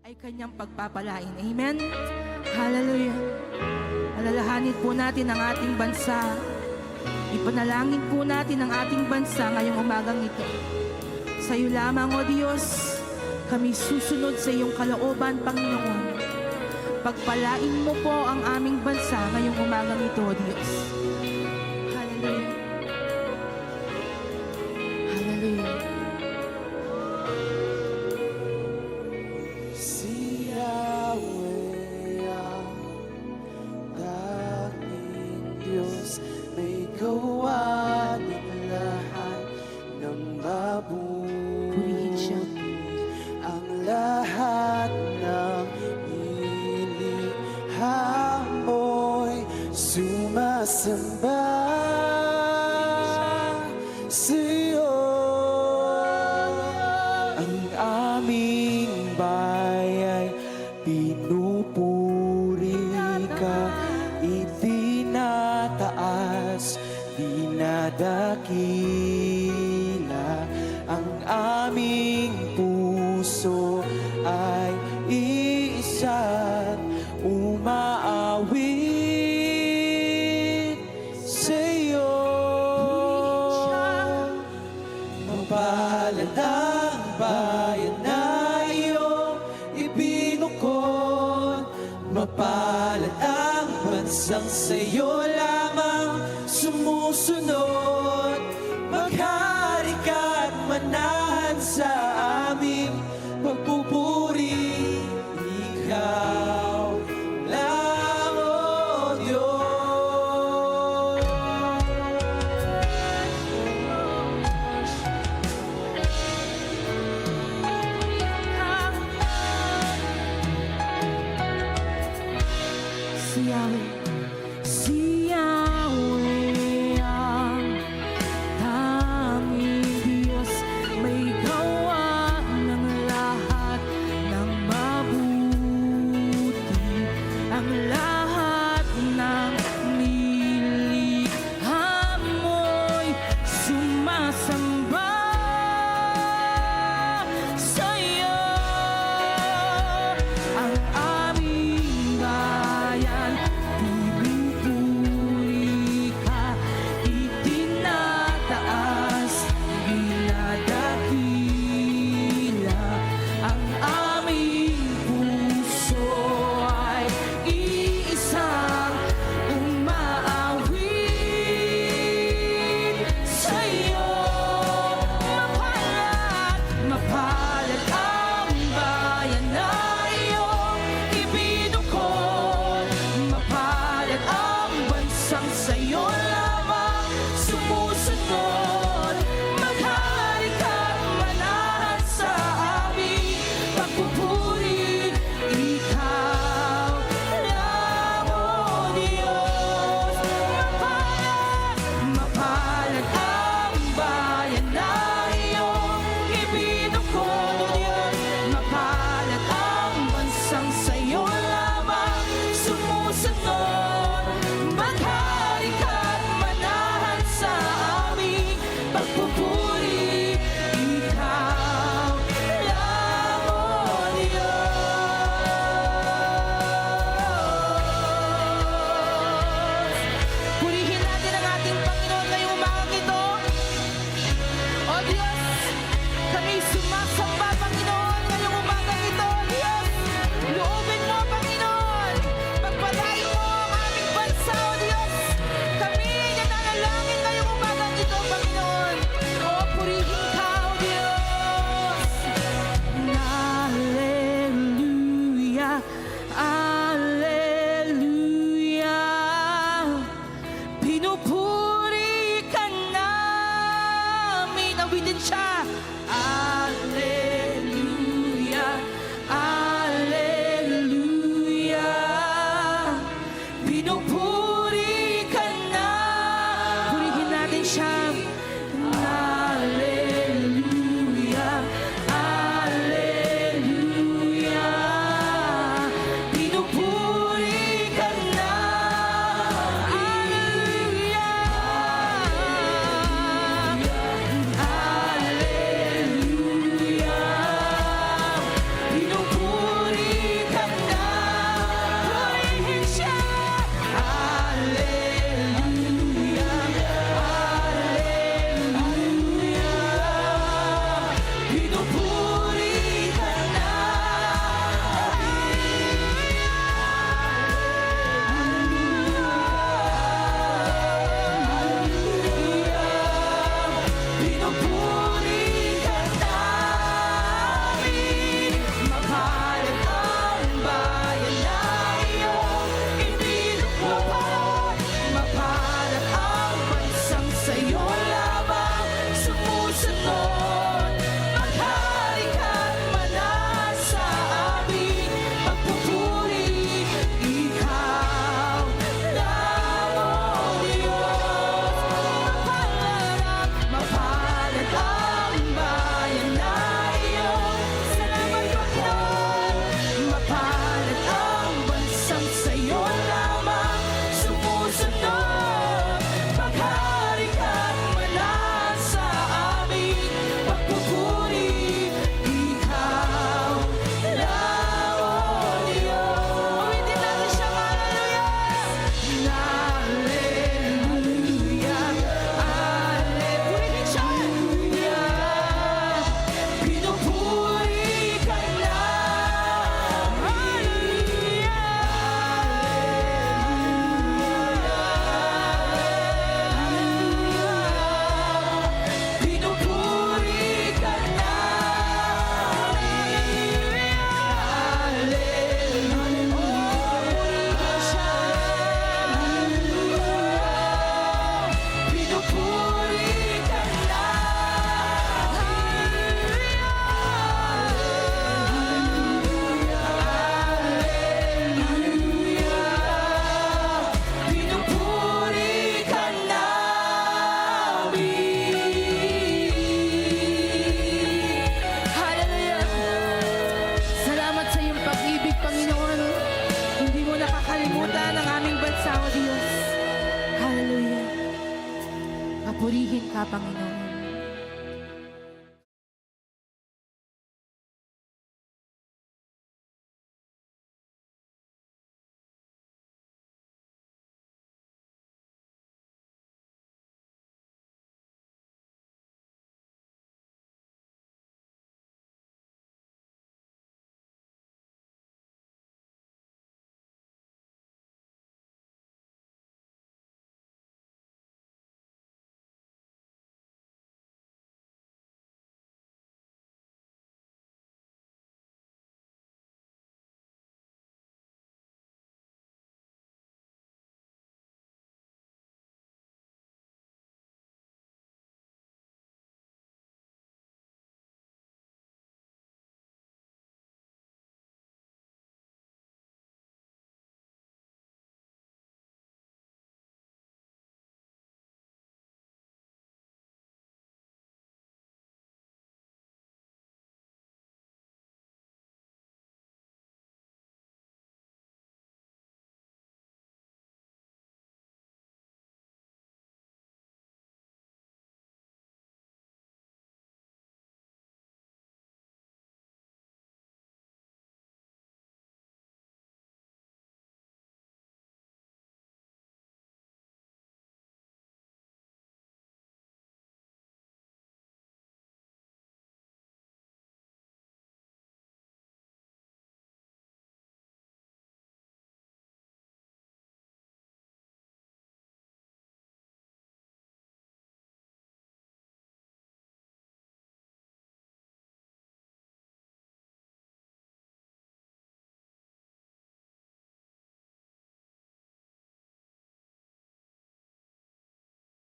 ay kanyang pagpapalain. Amen? Hallelujah. Alalahanin po natin ang ating bansa. Ipanalangin po natin ang ating bansa ngayong umagang ito. Sa iyo lamang, O Diyos, kami susunod sa iyong kalooban, Panginoon. Pagpalain mo po ang aming bansa ngayong umagang ito, O Diyos. Hallelujah. Hallelujah. Si Yahweh ang dating Diyos, may gawa ng lahat ng Purihin siya. mabuti. Ang lahat ng nilikha mo'y sumasamba sa'yo. Ang aming bayay pinupuri ka, itinataas, dinadakila. Ang aming puso ay isa't umaawit sa'yo. Mapalad ang bayan na iyong ibinukod, mapalad ang bansang sa'yo lamang sumusunod. Maghari ka't manahan sa aming pagpupuri, ikaw lang, O Diyos. Si Yahweh ang Panginoon. Hindi mo nakakalimutan ang aming bansa, O Diyos. Hallelujah. Papurihin ka, Panginoon.